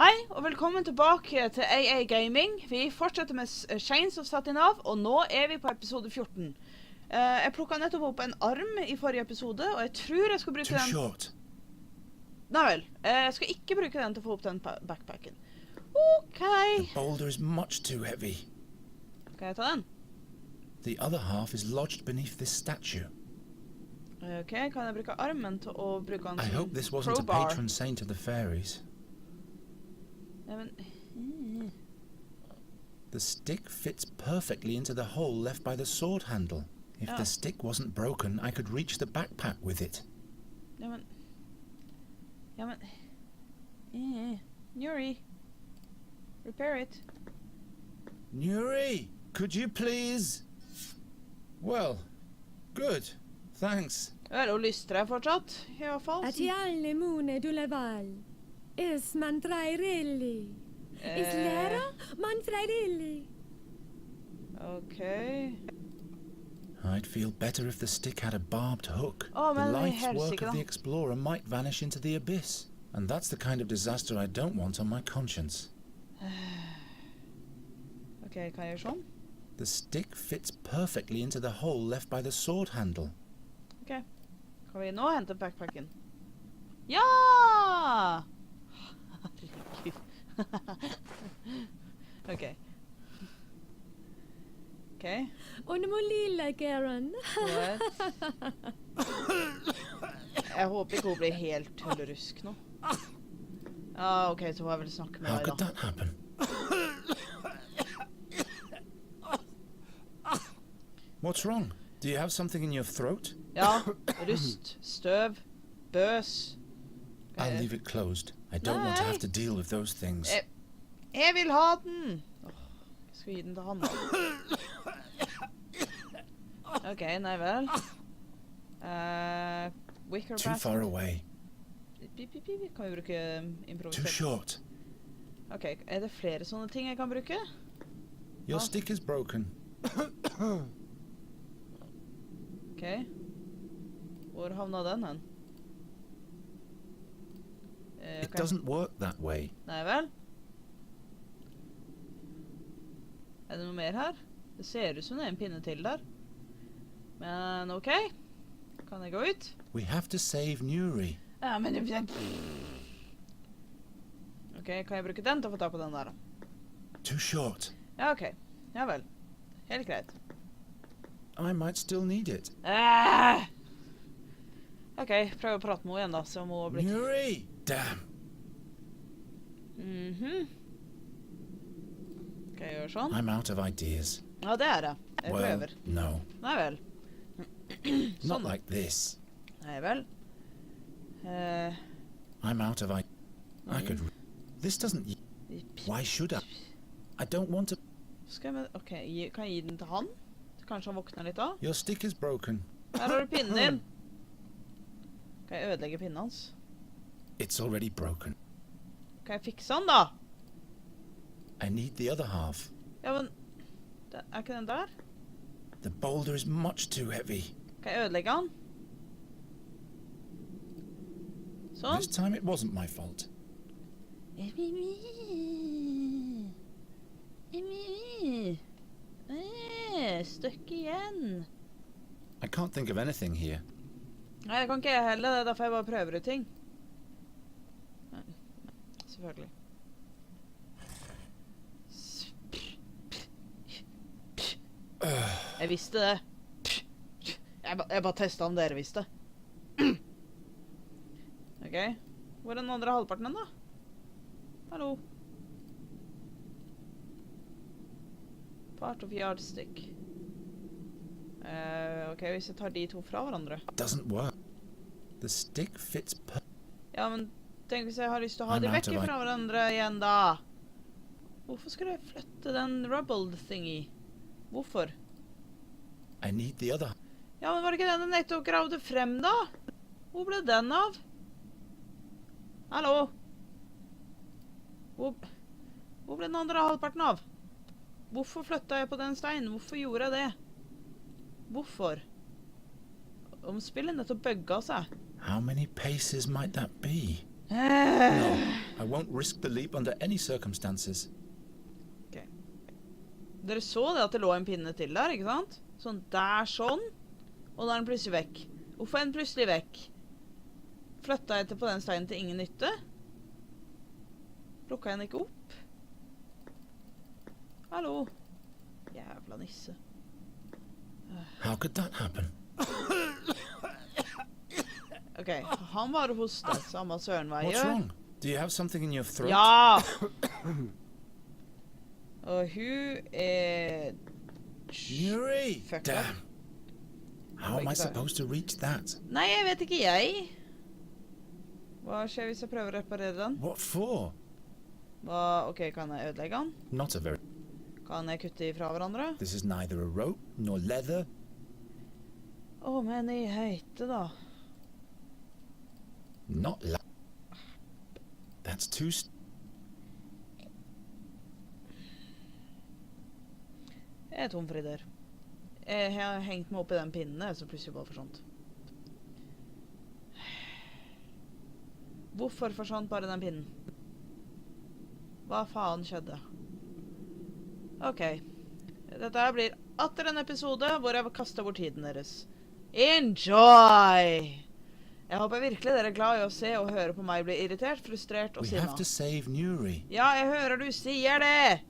Hei, og velkommen tilbake til AA Gaming. Vi fortsetter med Chains of Satinav, og nå vi på episode 14. Jeg plukket nettopp opp en arm i forrige episode, og jeg tror jeg skal bruke den... Nei vel, jeg skal ikke bruke den til å få opp den backpacken. Ok. The boulder is much too heavy. Kan jeg ta den? The other half is lodged beneath this statue. Ok, kan jeg bruke armen til å bruke den som I hope this wasn't a patron saint of the fairies. The stick fits perfectly into the hole left by the sword handle. If the stick wasn't broken, I could reach the backpack with it. Nuri, repair it. Nuri, could you please? Well, good, thanks. Vel, og lystrer jeg fortsatt, i hvert fall. Atialne mune duleval. Is mantrairelli. Is lera mantrairelli. Okay. I'd feel better if the stick had a barbed hook. Oh, the life's work of the explorer might vanish into the abyss. And that's the kind of disaster I don't want on my conscience. Okay, kan jeg gjøre sånn? The stick fits perfectly into the hole left by the sword handle. Okay. Kan vi nå hente backpacken? Ja! Herregud. Okay. Okay. Og nå må lilla Garen. Jeg håper ikke hun blir helt tullerusk nå. Ok, så får jeg vel snakke med How deg could da. that happen? What's wrong? Do you have something in your throat? Ja, rust, støv, bøs. I'll leave it closed. I don't want to have to deal with those things. Jeg vil ha den! Jeg skal gi den til han da. Ok, nei vel. Wicker Too far away. Kan vi bruke improvisert? Too short. Ok, det flere sånne ting jeg kan bruke? Your stick is broken. Ok. Hvor havna den hen? It doesn't work that way. Nei vel? Det noe mer her? Det ser ut som det en pinne til der. Men ok. Kan jeg gå ut? We have to save Nuri. Ja, men... Ok, kan jeg bruke den til å få ta på den der? Too short. Ja, ok. Ja vel. Helt greit. I might still need it. Ok, prøv å prate med henne igjen da, så må hun bli... Nuri! Damn. Skal jeg gjøre sånn? I'm out of ideas. Ja, det det. Jeg prøver. Well, no. Nei vel. Not like this. Nei vel. I'm out of ideas. I could... This doesn't... Why should I? I don't want to... Skal jeg... Ok, kan jeg gi den til han? Så kanskje han våkner litt da? Your stick is broken. Her har du pinnen din. Kan jeg ødelegge pinnen hans? It's already broken. Kan jeg fikse han da? I need the other half. Ja, men... ikke den der? The boulder is much too heavy. Kan jeg ødelegge han? Sånn. This time it wasn't my fault. Støkk igjen. I can't think of anything here. Nei, det kan ikke jeg heller. Det er derfor jeg bare prøver ut ting. Nei, selvfølgelig. Jeg visste det. Jeg bare testet om dere visste. Ok. Hvor den andre halvparten den da? Hallo. Part of yardstick. Ok, hvis jeg tar de to fra hverandre. Doesn't work. The stick fits Ja, men tenk hvis jeg har lyst til å ha de vekke fra hverandre igjen da. Hvorfor skal jeg flytte den rubble thingy? Hvorfor? I need the other. Ja, men var det ikke den nettopp gravde frem da? Hvor ble den av? Hallo? Hvor ble den andre halvparten av? Hvorfor flyttet jeg på den steinen? Hvorfor gjorde jeg det? Hvorfor? Om spillet nettopp bugget seg. How many paces might that be? No, I won't risk the leap under any circumstances. Ok. Dere så det at det lå en pinne til der, ikke sant? Sånn der, sånn. Og da er den plutselig vekk. Hvorfor er den plutselig vekk? Flyttet jeg på den steinen til ingen nytte? Plukket jeg den ikke opp? Hallo? Jævla nisse. How could that happen? Ok, han var hostet, samme søren hva jeg What's gjør. wrong? Do you have something in your throat? Ja! Og hun er... Yuri! Fuck Damn. How am I supposed to reach that? Nei, jeg vet ikke jeg. Hva skjer hvis jeg prøver å reparere den? What for? Ok, kan jeg ødelegge den? Not a very... Kan jeg kutte ifra hverandre? This is neither a rope nor leather. Men i heite da. Not la... That's too... Jeg er tom for ideer. Jeg har hengt meg opp i den pinnen, så plutselig bare forsvant. Hvorfor forsvant bare den pinnen? Hva faen skjedde? Ok. Dette her blir atter en episode hvor jeg kaster bort tiden deres. Enjoy! Jeg håper virkelig dere er glad i å se og høre på meg bli irritert, frustrert og We sinna. have to save Nuri. Ja, jeg hører du sier det!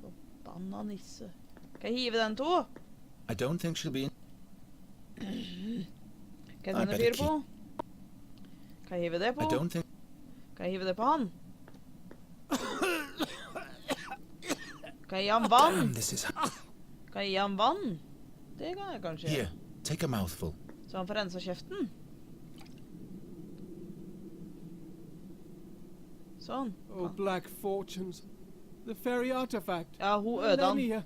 Forbanna nisse. Kan jeg hive den to? I don't think she'll be in... Kan jeg sende fyr på? Kan jeg hive det på? I don't think... Kan jeg hive det på han? Kan jeg gi ham vann? Damn, this is... Kan jeg gi ham vann? Det kan jeg kanskje Here, take a mouthful. Så han får rense kjeften. Sånn. Oh, black fortunes. The fairy artifact. Ja, hun øde han. Millennia.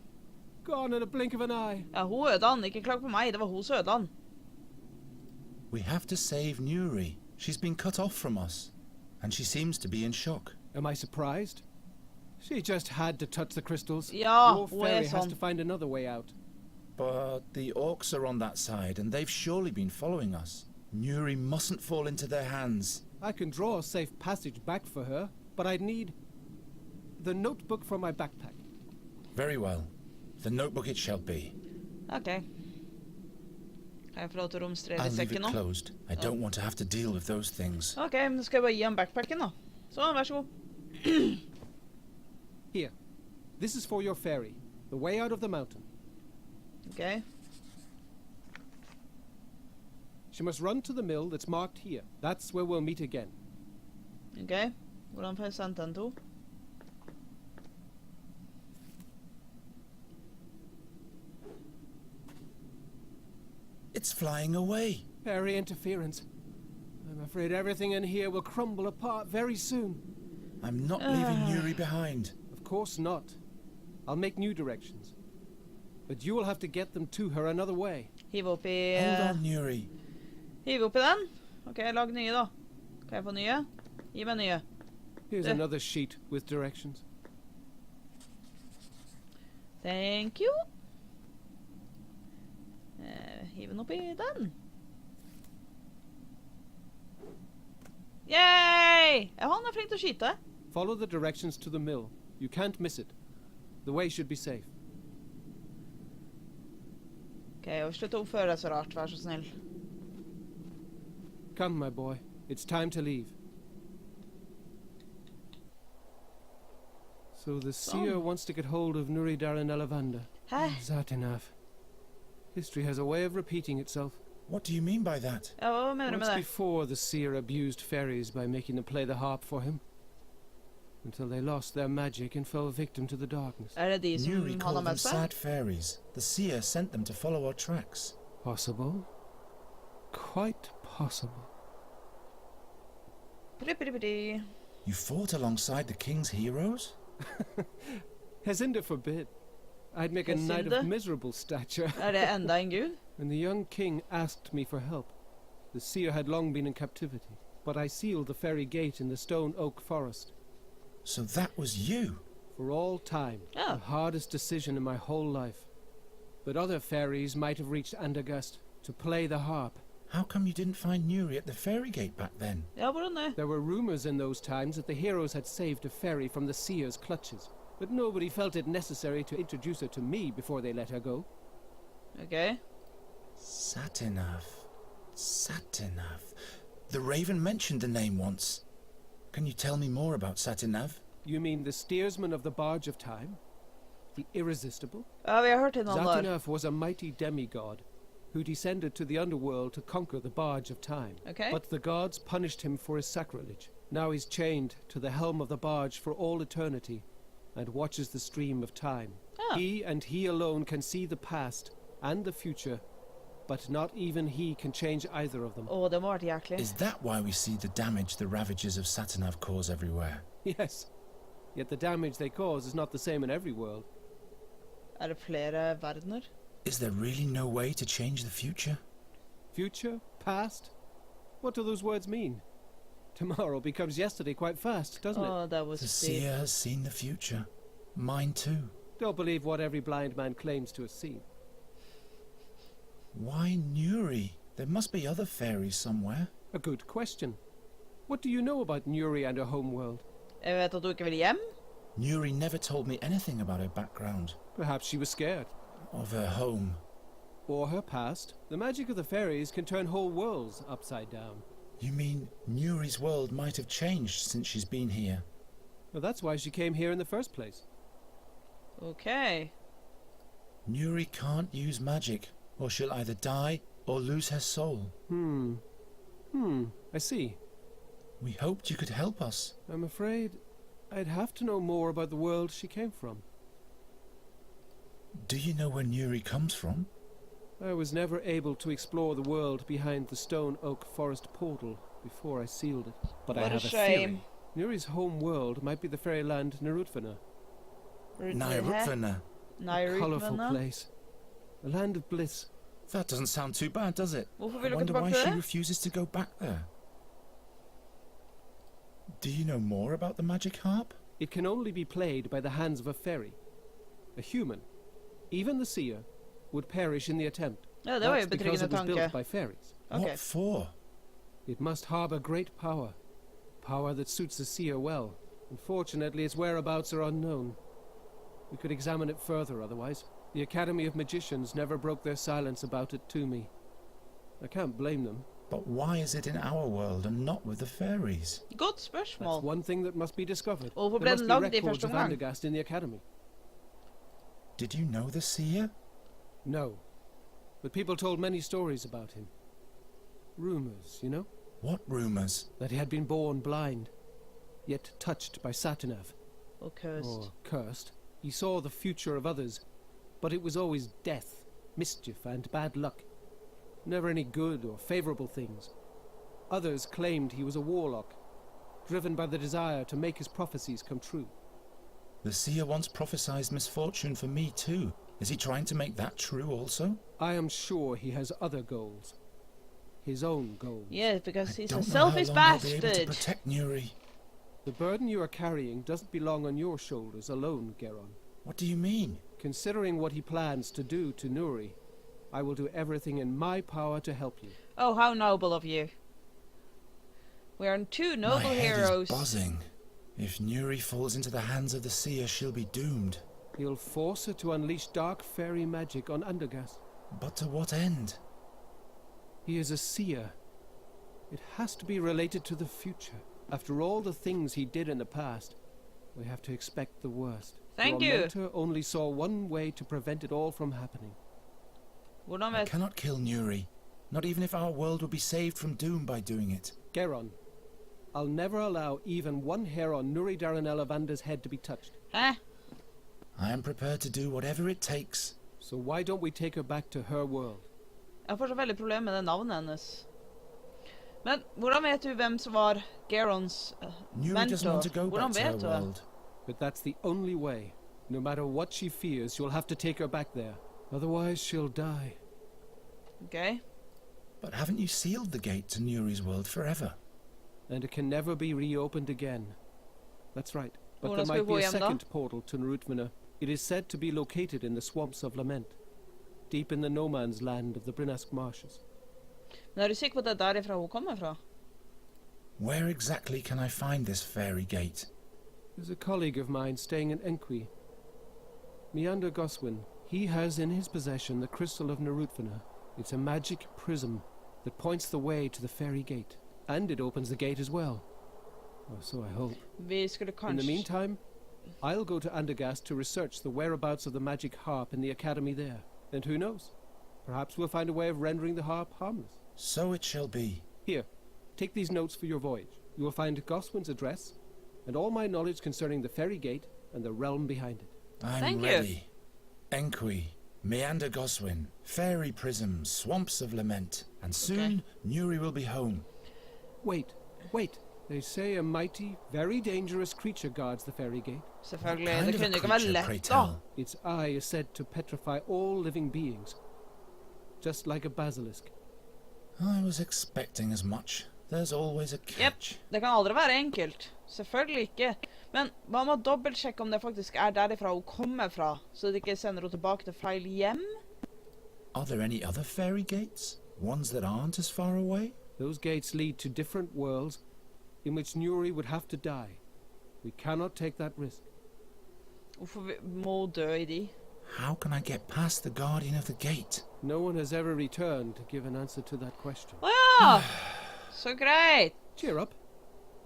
Gone in a blink of an eye. Ja, hun øde han. Ikke klag på meg. Det var hun som øde han. We have to save Nuri. She's been cut off from us. And she seems to be in shock. Am I surprised? She just had to touch the crystals. Ja, Your hun er fairy has sånn. to find another way out. But the orcs are on that side, and they've surely been following us. Nuri mustn't fall into their hands. I can draw a safe passage back for her, but I'd need the notebook from my backpack. Very well. The notebook it shall be. Ok. Kan jeg få lov til å romstrere I'll i leave sekken it nå? closed. I don't want to have to deal with those things. Ok, men nå skal jeg bare gi ham backpacken da. Sånn, vær så god. Here. This is for your fairy. The way out of the mountain. Ok. She must run to the mill that's marked here. That's where we'll meet again. Ok. Hvordan får jeg sendt den to? It's flying away. Fairy interference. I'm afraid everything in here will crumble apart very soon. I'm not leaving Nuri behind. Of course not. I'll make new directions. But you will have to get them to her another way. Hive opp i... Hold on, Nuri. Hive opp i den. Ok, lag nye da. Kan jeg få nye? Gi meg nye. Here's Eh. another sheet with directions. Thank you. Hive den opp i den. Yay! Ja, han er flink til å skyte. Follow the directions to the mill. You can't miss it. The way should be safe. Ok, og slutt å oppføre deg så rart, vær så snill. Come, my boy. It's time to leave. So the seer wants to get hold of Nuri Daran Elavanda. Hæ? Satinav. History has a way of repeating itself. What do you mean by that? Ja, hva mener du Once med det? before, the seer abused fairies by making them play the harp for him, until they lost their magic and fell victim to the darkness. Er det de som Nuri han har called them med seg? sad fairies. The seer sent them to follow our tracks. Possible? Quite possible. Prippidi. You fought alongside the king's heroes? Hezinda forbid. I'd make a knight Hezinda? of miserable stature. Er det enda en gud? When the young king asked me for help, the seer had long been in captivity, but I sealed the fairy gate in the stone oak forest. So that was you? For all time, Oh. the hardest decision in my whole life. But other fairies might have reached Andagast to play the harp. How come you didn't find Nuri at the ferry gate back then? Ja, hvordan det? There were rumors in those times that the heroes had saved a fairy from the seer's clutches, but nobody felt it necessary to introduce her to me before they let her go. Ok. Satinav. Satinav. The Raven mentioned the name once. Can you tell me more about Satinav? You mean the steersman of the barge of time? The irresistible? Ja, vi har hørt en annen. Satinav was a mighty demigod who descended to the underworld to conquer the barge of time. Okay. But the gods punished him for his sacrilege. Now he's chained to the helm of the barge for all eternity and watches the stream of time. Ah. He and he alone can see the past and the future, but not even he can change either of them. Åh, det må ha vært jæklig. Is that why we see the damage the ravages of Satinav cause everywhere? Yes. Yet the damage they cause is not the same in every world. Er det flere verdener? Is there really no way to change the future? Future? Past? What do those words mean? Tomorrow becomes yesterday quite fast, doesn't it? Åh, that was The deep. seer has seen the future. Mine too. Don't believe what every blind man claims to have seen. Why Nuri? There must be other fairies somewhere. A good question. What do you know about Nuri and her homeworld? Jeg vet at du ikke vil hjem. Nuri never told me anything about her background, Perhaps she was scared. of her home. Or her past. The magic of the fairies can turn whole worlds upside down. You mean Nuri's world might have changed since she's been here? Well, that's why she came here in the first place. Ok. Nuri can't use magic, or she'll either die or lose her soul. I see. We hoped you could help us. I'm afraid I'd have to know more about the world she came from. Do you know where Nuri comes from? I was never able to explore the world behind the stone oak forest portal before I sealed it. But I What a have a shame. theory. Nuri's home world might be the fairyland Narutvana. Nairutvarna. A colourful Nairutvarna. place. A land of bliss. That doesn't sound too bad, does it? Hvorfor I vil du ikke wonder why tilbake til she det? refuses to go back there. Do you know more about the magic harp? It can only be played by the hands of a fairy. A human, even the seer, would perish in the attempt. Ja, det var jo That's because betryggende it was built tanke. by fairies. Ok. What for? It must harbour great power. Power that suits the seer well. Unfortunately, its whereabouts are unknown. We could examine it further otherwise. The Academy of Magicians never broke their silence about it to me. I can't blame them. But why is it in our world and not with the fairies? Godt That's spørsmål. one thing that must be discovered. Og hvorfor There ble must den be lagd i records første of omgang? Andergast in the Academy. Did you know the seer? No. But people told many stories about him. Rumors, you know? What rumors? That he had been born blind, yet touched by Satinav. Og cursed. Or cursed. He saw the future of others, but it was always death, mischief, and bad luck. Never any good or favorable things. Others claimed he was a warlock, driven by the desire to make his prophecies come true. The seer once prophesied misfortune for me too. Is he trying to make that true also? I am sure he has other goals. His own goals. Yes, because he's a Don't know how selfish long I'll be able to bastard. protect Nuri. The burden you are carrying doesn't belong on your shoulders alone, Geron. What do you mean? Considering what he plans to do to Nuri, I will do everything in my power to help you. Oh, how noble of you. We are two noble My head heroes. is buzzing. If Nuri falls into the hands of the seer, she'll be doomed. He'll force her to unleash dark fairy magic on Undergast. But to what end? He is a seer. It has to be related to the future. After all the things he did in the past, we have to expect the worst. Thank Your you. mentor only saw one way to prevent it all from happening. Hvordan I vet... cannot kill Nuri. Not even if our world would be saved from doom by doing it. Geron, I'll never allow even one hair on Nuri Daranelavander's head to be touched. Hæ? I am prepared to do whatever it takes. So why don't we take her back to her world? Jeg får så veldig problem med det navnet hennes. Men hvordan vet du hvem som var Gerons Nuri doesn't mentor? want to go Hvordan back to her vet du det? world. But that's the only way. No matter what she fears, you'll have to take her back there. Otherwise, she'll die. Ok. But haven't you sealed the gate to Nuri's world forever? And it can never be reopened again. That's right. But Hvordan there skal vi might be gå a hjem da? second portal to Narutvana. It is said to be located in the swamps of Lament, deep in the no man's land of the Brinask marshes. Men du sikker på at det derifra hun kommer fra? Where exactly can I find this fairy gate? There's a colleague of mine staying in Enqui. Meander Goswin. He has in his possession the crystal of Nerutfana. It's a magic prism that points the way to the fairy gate. And it opens the gate as well. Or so I hope. Vi skulle kanskje... In the meantime, I'll go to Andergast to research the whereabouts of the magic harp in the academy there. And who knows? Perhaps we'll find a way of rendering the harp harmless. So it shall be. Here, take these notes for your voyage. You will find Goswin's address, and all my knowledge concerning the fairy gate and the realm behind it. I'm Thank you. ready. Enqui, Meander Goswin, fairy prisms, swamps of lament, and soon Nuri will be home. Wait. They say a mighty, very dangerous creature guards the fairy gate. Selvfølgelig, Kind det of a kunne ikke være creature, pray lett da. tell. Its eye is said to petrify all living beings, just like a basilisk. I was expecting as much. There's always a catch. Det kan aldri være enkelt. Selvfølgelig ikke. Men hva med å dobbeltsjekke om det faktisk derifra hun kommer fra, så det ikke sender hun tilbake til feil hjem? Are there any other fairy gates? Ones that aren't as far away? Those gates lead to different worlds in which Nuri would have to die. We cannot take that risk. Hvorfor må hun dø I de? How can I get past the guardian of the gate? No one has ever returned to give an answer to that question. Åja! Så greit! Cheer up.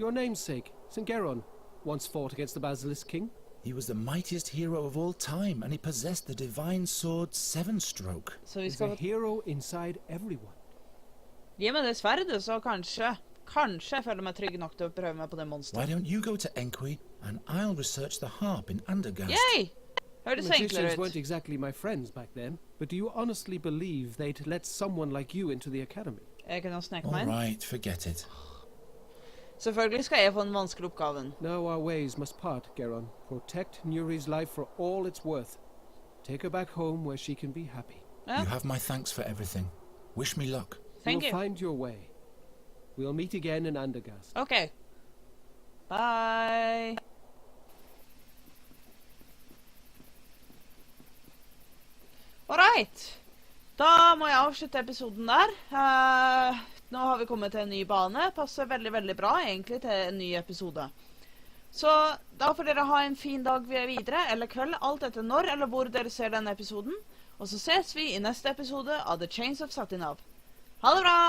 Your namesake, St. Geron, once fought against the Basilisk King. He was the mightiest hero of all time, and he possessed the divine sword Seven Stroke. Så vi There's a skal hero inside everyone. gi meg det sverdet, så kanskje jeg føler meg trygg nok til å prøve meg på det Why monsteret. don't you go to Enqui, and I'll research the harp in Andergast? Yay! Hørtes Magicians enklere weren't ut. exactly my friends back then, but do you honestly believe they'd let someone like you into the academy? Jeg kunne ha sneket All meg inn. right, forget it. Selvfølgelig skal jeg få den vanskelige oppgaven. Now our ways must part, Geron. Protect Nuri's life for all it's worth. Take her back home where she can be happy. Ja, You have my thanks for everything. Wish me luck. thank You'll you. find your way. We'll meet again in Andergast. Ok. Bye. Alright. Da må jeg avslutte episoden der. Nå har vi kommet til en ny bane. Passer veldig, veldig bra egentlig til en ny episode. Så da får dere ha en fin dag videre, eller kveld, alt etter når eller hvor dere ser denne episoden. Og så ses vi I neste episode av The Chains of Satinav. Ha det bra!